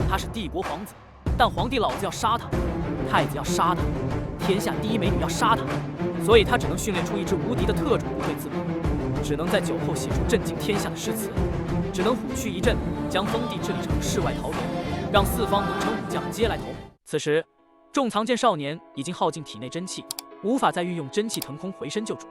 他是帝国皇子，但皇帝老子要杀他，太子要杀他，天下第一美女要杀他，所以他只能训练出一支无敌的特种部队自保，只能在酒后写出震惊天下的诗词，只能虎躯一震，将封地治理成世外桃源，让四方能臣武将皆来投。此时，众藏剑少年已经耗尽体内真气，无法再运用真气腾空回身救主。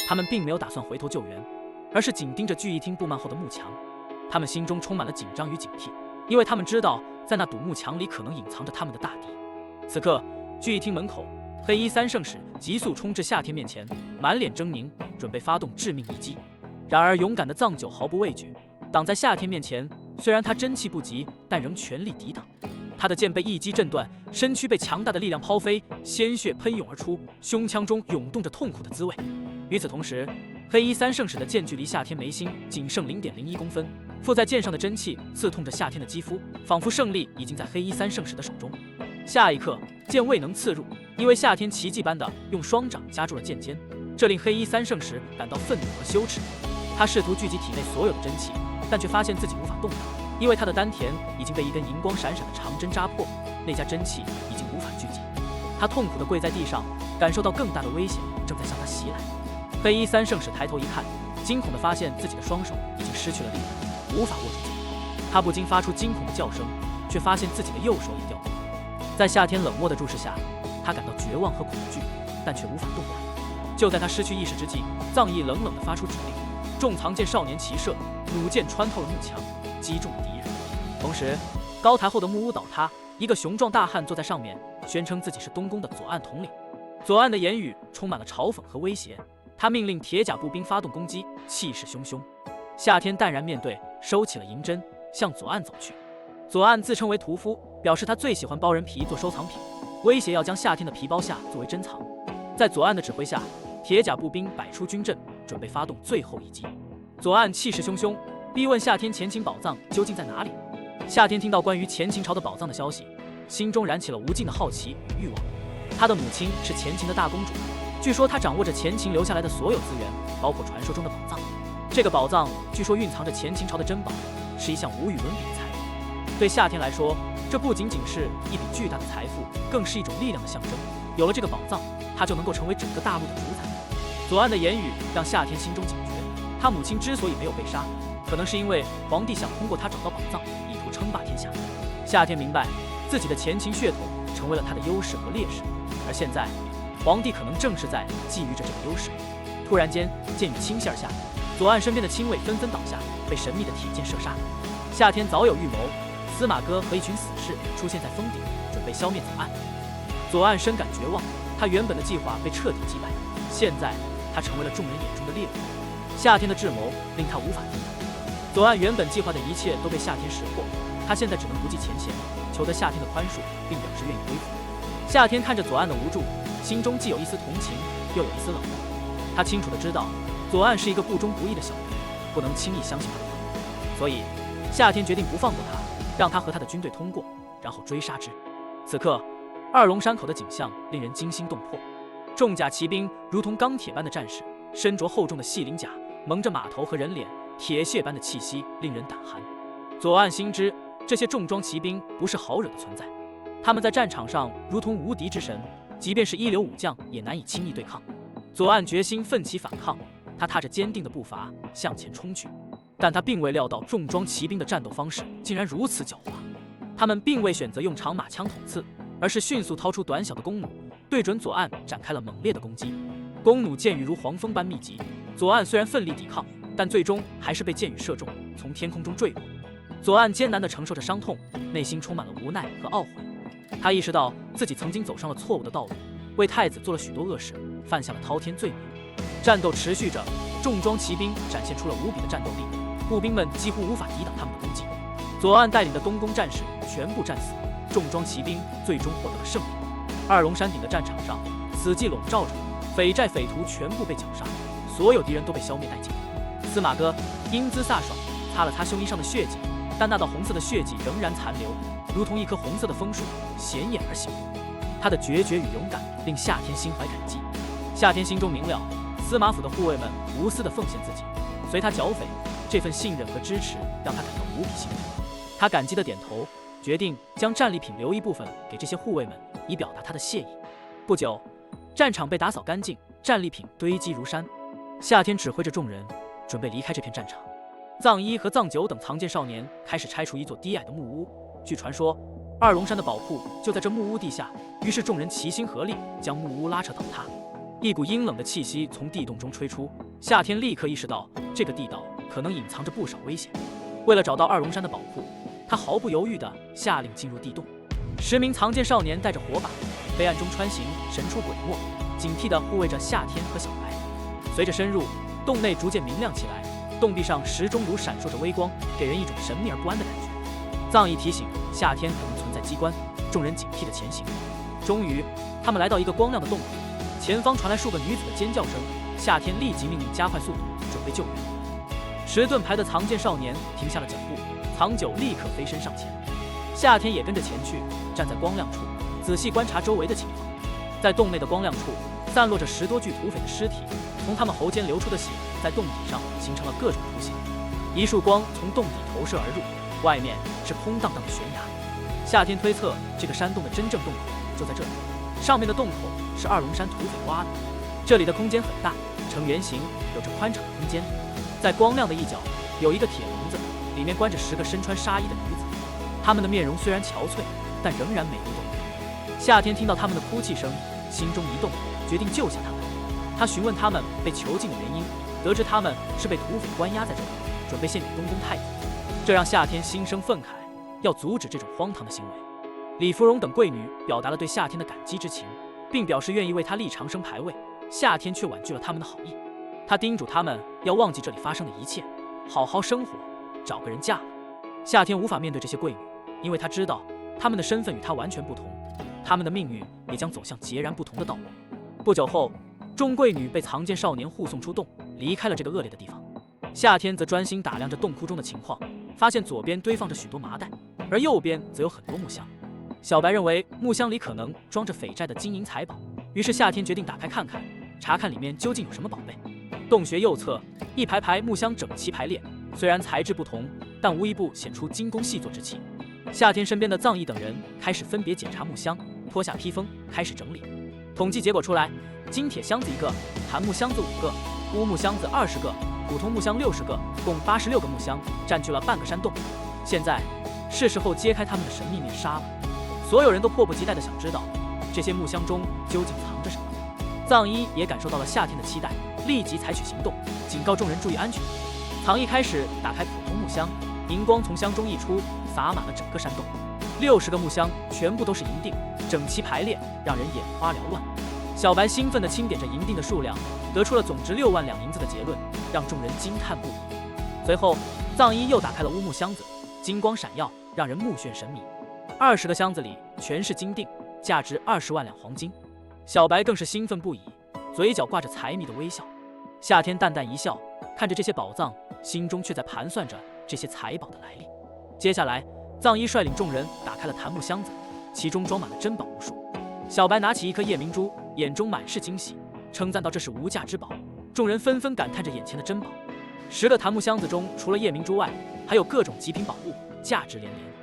他们并没有打算回头救援，而是紧盯着聚义厅布幔后的幕墙。他们心中充满了紧张与警惕，因为他们知道，在那堵幕墙里可能隐藏着他们的大敌。此刻，聚义厅门口，黑衣三圣使急速冲至夏天面前，满脸狰狞，准备发动致命一击。然而，勇敢的藏九毫不畏惧，挡在夏天面前。虽然他真气不及，但仍全力抵挡。他的剑被一击震断，身躯被强大的力量抛飞，鲜血喷涌而出，胸腔中涌动着痛苦的滋味。与此同时，黑衣三圣使的剑距离夏天眉心仅剩0.01公分，附在剑上的真气刺痛着夏天的肌肤，仿佛胜利已经在黑衣三圣使的手中。下一刻，剑未能刺入，因为夏天奇迹般的用双掌夹住了剑尖，这令黑衣三圣使感到愤怒和羞耻。他试图聚集体内所有的真气，但却发现自己无法动弹，因为他的丹田已经被一根银光闪闪的长针扎破，那家真气已经无法聚集。他痛苦地跪在地上，感受到更大的危险正在向他袭来。黑衣三圣使抬头一看，惊恐地发现自己的双手已经失去了力量，无法握住剑。他不禁发出惊恐的叫声，却发现自己的右手也掉落。在夏天冷漠的注视下，他感到绝望和恐惧，但却无法动弹。就在他失去意识之际，藏羿冷冷地发出指令，众藏剑少年齐射，弩箭穿透了幕墙，击中了敌人。同时，高台后的木屋倒塌，一个雄壮大汉坐在上面，宣称自己是东宫的左岸统领。左岸的言语充满了嘲讽和威胁，他命令铁甲步兵发动攻击，气势汹汹。夏天淡然面对，收起了银针，向左岸走去。左岸自称为屠夫，表示他最喜欢包人皮做收藏品，威胁要将夏天的皮包下作为珍藏。在左岸的指挥下，铁甲步兵摆出军阵，准备发动最后一击。左岸气势汹汹，逼问夏天前秦宝藏究竟在哪里。夏天听到关于前秦朝的宝藏的消息，心中燃起了无尽的好奇与欲望。他的母亲是前秦的大公主，据说她掌握着前秦留下来的所有资源，包括传说中的宝藏。这个宝藏据说蕴藏着前秦朝的珍宝，是一项无与伦比的财富。对夏天来说，这不仅仅是一笔巨大的财富，更是一种力量的象征。有了这个宝藏，他就能够成为整个大陆的主宰。左岸的言语让夏天心中警觉，他母亲之所以没有被杀，可能是因为皇帝想通过他找到宝藏，以图称霸天下。夏天明白，自己的前秦血统成为了他的优势和劣势，而现在，皇帝可能正是在觊觎着这个优势。突然间，剑雨倾泻而下，左岸身边的亲卫纷纷倒下，被神秘的铁剑射杀。夏天早有预谋，司马哥和一群死士出现在峰顶，准备消灭左岸。左岸深感绝望，他原本的计划被彻底击败，现在他成为了众人眼中的猎物。夏天的智谋令他无法抵挡，左岸原本计划的一切都被夏天识破，他现在只能不计前嫌，求得夏天的宽恕，并表示愿意归服。夏天看着左岸的无助，心中既有一丝同情，又有一丝冷漠。他清楚地知道，左岸是一个不忠不义的小人，不能轻易相信他的话，所以夏天决定不放过他，让他和他的军队通过，然后追杀之。此刻，二龙山口的景象令人惊心动魄，重甲骑兵如同钢铁般的战士，身着厚重的细鳞甲，蒙着马头和人脸，铁屑般的气息令人胆寒。左岸心知这些重装骑兵不是好惹的存在，他们在战场上如同无敌之神，即便是一流武将也难以轻易对抗。左岸决心奋起反抗，他踏着坚定的步伐向前冲去，但他并未料到重装骑兵的战斗方式竟然如此狡猾。他们并未选择用长马枪捅刺，而是迅速掏出短小的弓弩，对准左岸展开了猛烈的攻击。弓弩箭雨如黄蜂般密集，左岸虽然奋力抵抗，但最终还是被箭雨射中，从天空中坠落。左岸艰难地承受着伤痛，内心充满了无奈和懊悔。他意识到自己曾经走上了错误的道路，为太子做了许多恶事，犯下了滔天罪孽。战斗持续着，重装骑兵展现出了无比的战斗力，步兵们几乎无法抵挡他们的攻击。左岸带领的东宫战士全部战死，重装骑兵最终获得了胜利。二龙山顶的战场上，死寂笼罩着，匪寨匪徒全部被绞杀，所有敌人都被消灭殆尽。司马哥英姿飒爽，擦了擦胸衣上的血迹，但那道红色的血迹仍然残留，如同一棵红色的枫树，显眼而醒目。他的决绝与勇敢令夏天心怀感激。夏天心中明了，司马府的护卫们无私地奉献自己，随他剿匪，这份信任和支持让他感到无比幸福。他感激地点头，决定将战利品留一部分给这些护卫们，以表达他的谢意。不久，战场被打扫干净，战利品堆积如山。夏天指挥着众人准备离开这片战场。藏一和藏九等藏剑少年开始拆除一座低矮的木屋。据传说，二龙山的宝库就在这木屋地下，于是众人齐心合力将木屋拉扯倒塌。一股阴冷的气息从地洞中吹出，夏天立刻意识到这个地道可能隐藏着不少危险。为了找到二龙山的宝库，他毫不犹豫地下令进入地洞。10名藏剑少年带着火把，黑暗中穿行，神出鬼没，警惕地护卫着夏天和小白。随着深入，洞内逐渐明亮起来，洞壁上时钟如闪烁着微光，给人一种神秘而不安的感觉。藏一提醒夏天可能存在机关，众人警惕地前行。终于，他们来到一个光亮的洞口，前方传来数个女子的尖叫声。夏天立即命令加快速度，准备救援。10盾牌的藏剑少年停下了脚步，藏九立刻飞身上前，夏天也跟着前去，站在光亮处，仔细观察周围的情况。在洞内的光亮处，散落着10多具土匪的尸体，从他们喉间流出的血在洞底上形成了各种图形。一束光从洞底投射而入，外面是空荡荡的悬崖。夏天推测，这个山洞的真正洞口就在这里，上面的洞口是二龙山土匪挖的。这里的空间很大，呈圆形，有着宽敞的空间。在光亮的一角，有一个铁笼子，里面关着10个身穿纱衣的女子。她们的面容虽然憔悴，但仍然美丽动人。夏天听到她们的哭泣声，心中一动，决定救下她们。他询问她们被囚禁的原因，得知她们是被土匪关押在这里，准备献给东宫太子。这让夏天心生愤慨，要阻止这种荒唐的行为。李芙蓉等贵女表达了对夏天的感激之情，并表示愿意为他立长生牌位。夏天却婉拒了他们的好意，他叮嘱他们要忘记这里发生的一切，好好生活，找个人嫁了。夏天无法面对这些贵女，因为他知道她们的身份与他完全不同，她们的命运也将走向截然不同的道路。不久后，众贵女被藏剑少年护送出洞，离开了这个恶劣的地方。夏天则专心打量着洞窟中的情况，发现左边堆放着许多麻袋，而右边则有很多木箱。小白认为木箱里可能装着匪寨的金银财宝，于是夏天决定打开看看，查看里面究竟有什么宝贝。洞穴右侧，一排排木箱整齐排列，虽然材质不同，但无一不显出精工细作之气。夏天身边的藏羿等人开始分别检查木箱，脱下披风，开始整理。统计结果出来，金铁箱子1个，檀木箱子5个，乌木箱子20个，普通木箱60个，共86个木箱，占据了半个山洞。现在是时候揭开他们的神秘面纱了。所有人都迫不及待地想知道，这些木箱中究竟藏着什么。藏一也感受到了夏天的期待，立即采取行动，警告众人注意安全。藏一开始打开普通木箱，银光从箱中溢出，洒满了整个山洞。60个木箱全部都是银锭，整齐排列，让人眼花缭乱。小白兴奋地清点着银锭的数量，得出了总值6万两银子的结论，让众人惊叹不已。随后，藏一又打开了乌木箱子，金光闪耀，让人目眩神迷。20个箱子里全是金锭，价值20万两黄金。小白更是兴奋不已，嘴角挂着财迷的微笑。夏天淡淡一笑，看着这些宝藏，心中却在盘算着这些财宝的来历。接下来，藏一率领众人打开了檀木箱子，其中装满了珍宝无数。小白拿起一颗夜明珠，眼中满是惊喜，称赞道这是无价之宝。众人纷纷感叹着眼前的珍宝。10个檀木箱子中，除了夜明珠外，还有各种极品宝物，价值连连。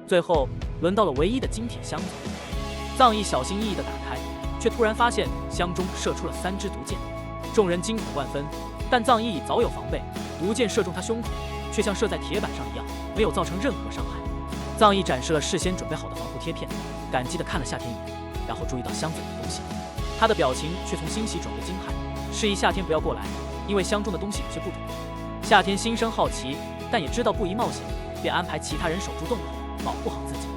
最后轮到了唯一的金铁箱子，藏一小心翼翼地打开，却突然发现箱中射出了3支毒箭。众人惊恐万分，但藏一已早有防备，毒箭射中他胸口，却像射在铁板上一样，没有造成任何伤害。藏一展示了事先准备好的防护贴片，感激地看了夏天一眼，然后注意到箱子里的东西，他的表情却从欣喜转为惊骇，示意夏天不要过来，因为箱中的东西有些不妥。夏天心生好奇，但也知道不宜冒险，便安排其他人守住洞口，保护好自己。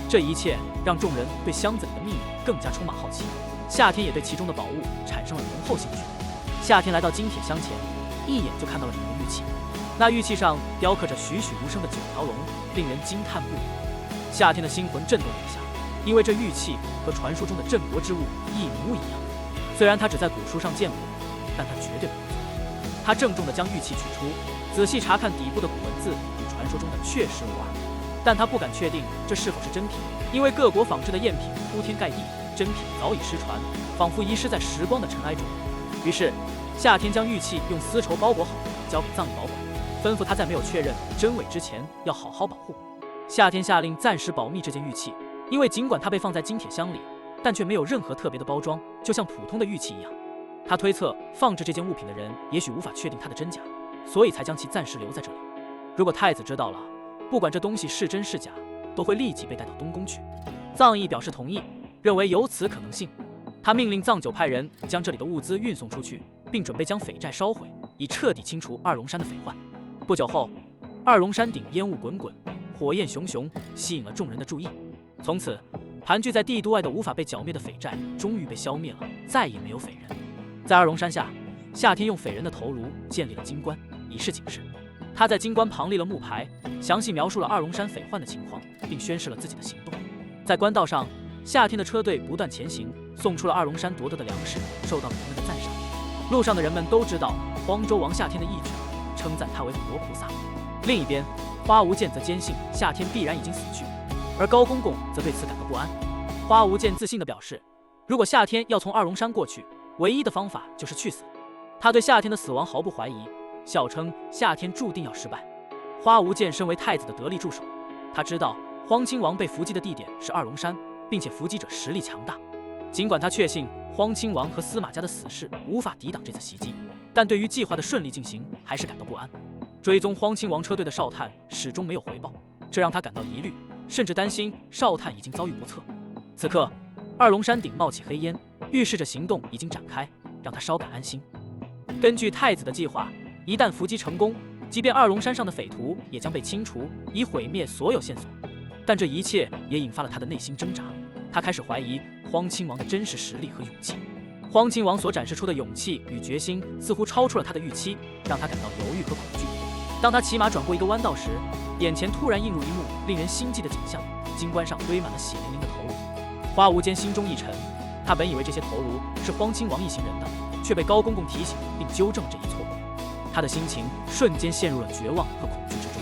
这一切让众人对箱子里的秘密更加充满好奇，夏天也对其中的宝物产生了浓厚兴趣。夏天来到金铁箱前，一眼就看到了里面的玉器，那玉器上雕刻着栩栩如生的9条龙，令人惊叹不已。夏天的心魂震动了一下，因为这玉器和传说中的镇国之物一模一样。虽然他只在古书上见过，但他绝对不会错。他郑重地将玉器取出，仔细查看底部的古文字，与传说中的确实无二。但他不敢确定这是否是真品，因为各国仿制的赝品铺天盖地，真品早已失传，仿佛遗失在时光的尘埃中。于是，夏天将玉器用丝绸包裹好，交给藏羿保管，吩咐他在没有确认真伪之前要好好保护。夏天下令暂时保密这件玉器，因为尽管它被放在金铁箱里，但却没有任何特别的包装，就像普通的玉器一样。他推测放置这件物品的人也许无法确定它的真假，所以才将其暂时留在这里。如果太子知道了，不管这东西是真是假，都会立即被带到东宫去。臧议表示同意，认为有此可能性。他命令藏九派人将这里的物资运送出去，并准备将匪寨烧毁，以彻底清除二龙山的匪患。不久后，二龙山顶烟雾滚滚，火焰熊熊，吸引了众人的注意。从此，盘踞在帝都外的无法被剿灭的匪寨终于被消灭了，再也没有匪人。在二龙山下，夏天用匪人的头颅建立了金棺，以示警示。他在金棺旁立了木牌，详细描述了二龙山匪患的情况，并宣示了自己的行动。在官道上，夏天的车队不断前行，送出了二龙山夺得的粮食，受到了人们的赞赏。路上的人们都知道荒州王夏天的义举，称赞他为活菩萨。另一边，花无剑则坚信夏天必然已经死去，而高公公则对此感到不安。花无剑自信地表示，如果夏天要从二龙山过去，唯一的方法就是去死。他对夏天的死亡毫不怀疑，笑称夏天注定要失败。花无剑身为太子的得力助手，他知道荒亲王被伏击的地点是二龙山，并且伏击者实力强大。尽管他确信荒亲王和司马家的死士无法抵挡这次袭击，但对于计划的顺利进行还是感到不安。追踪荒亲王车队的哨探始终没有回报，这让他感到疑虑，甚至担心哨探已经遭遇不测。此刻，二龙山顶冒起黑烟，预示着行动已经展开，让他稍感安心。根据太子的计划，一旦伏击成功，即便二龙山上的匪徒也将被清除，以毁灭所有线索。但这一切也引发了他的内心挣扎，他开始怀疑荒亲王的真实实力和勇气。荒亲王所展示出的勇气与决心似乎超出了他的预期，让他感到犹豫和恐惧。当他骑马转过一个弯道时，眼前突然映入一幕令人心悸的景象，金棺上堆满了血淋淋的头颅。花无间心中一沉，他本以为这些头颅是荒亲王一行人的，却被高公公提醒并纠正这一错误。他的心情瞬间陷入了绝望和恐惧之中。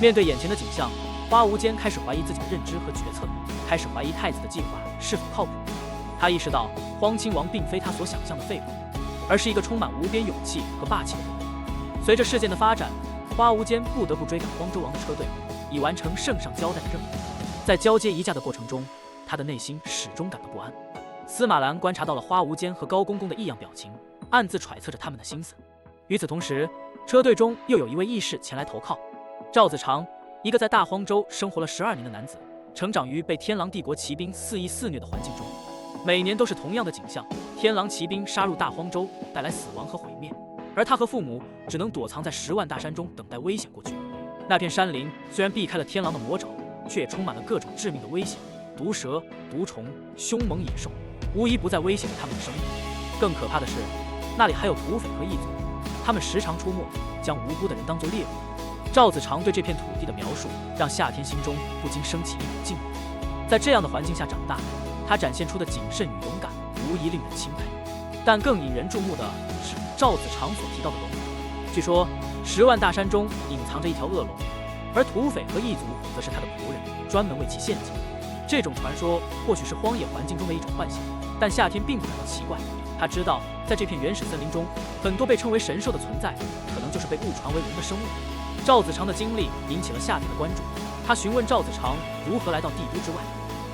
面对眼前的景象，花无间开始怀疑自己的认知和决策，开始怀疑太子的计划是否靠谱。他意识到荒亲王并非他所想象的废物，而是一个充满无边勇气和霸气的人物。随着事件的发展，花无间不得不追赶荒州王的车队，以完成圣上交代的任务。在交接仪驾的过程中，他的内心始终感到不安。司马兰观察到了花无间和高公公的异样表情，暗自揣测着他们的心思。与此同时，车队中又有一位义士前来投靠。赵子长，一个在大荒州生活了12年的男子，成长于被天狼帝国骑兵肆意肆虐的环境中。每年都是同样的景象，天狼骑兵杀入大荒州，带来死亡和毁灭，而他和父母只能躲藏在10万大山中等待危险过去。那片山林虽然避开了天狼的魔爪，却也充满了各种致命的危险，毒蛇、毒虫、凶猛野兽，无一不在威胁着他们的生命。更可怕的是，那里还有土匪和异族，他们时常出没，将无辜的人当作猎物。赵子长对这片土地的描述，让夏天心中不禁升起一股敬畏。在这样的环境下长大，他展现出的谨慎与勇敢，无疑令人钦佩。但更引人注目的是赵子长所提到的龙。据说10万大山中隐藏着一条恶龙，而土匪和异族则是他的仆人，专门为其献祭。这种传说或许是荒野环境中的一种幻想，但夏天并不感到奇怪。他知道，在这片原始森林中，很多被称为神兽的存在，可能就是被误传为龙的生物。赵子长的经历引起了夏天的关注，他询问赵子长如何来到帝都之外。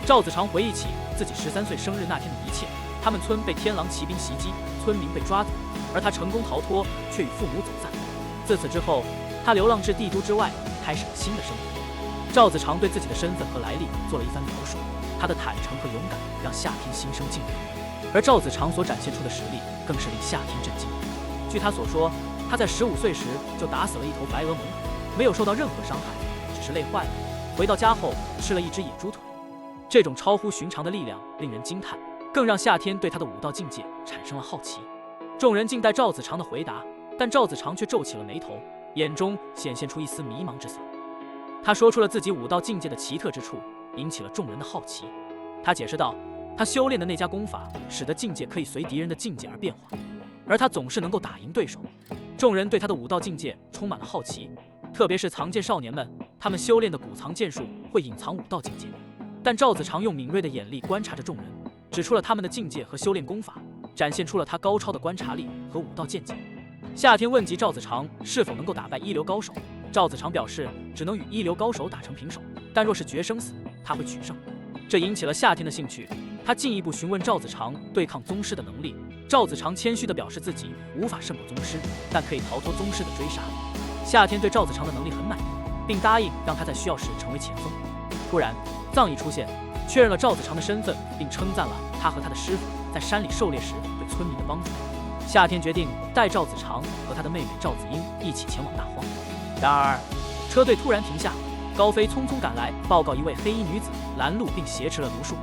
赵子长回忆起自己13岁生日那天的一切，他们村被天狼骑兵袭击，村民被抓走，而他成功逃脱，却与父母走散。自此之后，他流浪至帝都之外，开始了新的生活。赵子长对自己的身份和来历做了一番描述，他的坦诚和勇敢让夏天心生敬畏，而赵子长所展现出的实力更是令夏天震惊。据他所说，他在15岁时就打死了一头白额猛虎，没有受到任何伤害，只是累坏了。回到家后吃了一只野猪腿。这种超乎寻常的力量令人惊叹，更让夏天对他的武道境界产生了好奇。众人静待赵子长的回答，但赵子长却皱起了眉头，眼中显现出一丝迷茫之色。他说出了自己武道境界的奇特之处，引起了众人的好奇。他解释道，他修炼的那家功法使得境界可以随敌人的境界而变化，而他总是能够打赢对手。众人对他的武道境界充满了好奇，特别是藏剑少年们，他们修炼的古藏剑术会隐藏武道境界。但赵子长用敏锐的眼力观察着众人，指出了他们的境界和修炼功法，展现出了他高超的观察力和武道见解。夏天问及赵子长是否能够打败一流高手，赵子长表示只能与一流高手打成平手，但若是决生死，他会取胜。这引起了夏天的兴趣，他进一步询问赵子长对抗宗师的能力。赵子长谦虚地表示自己无法胜过宗师，但可以逃脱宗师的追杀。夏天对赵子长的能力很满意，并答应让他在需要时成为前锋。突然，藏獒出现，确认了赵子长的身份，并称赞了他和他的师傅在山里狩猎时对村民的帮助。夏天决定带赵子长和他的妹妹赵子英一起前往大荒。然而，车队突然停下，高飞匆匆赶来，报告一位黑衣女子拦路并挟持了卢树。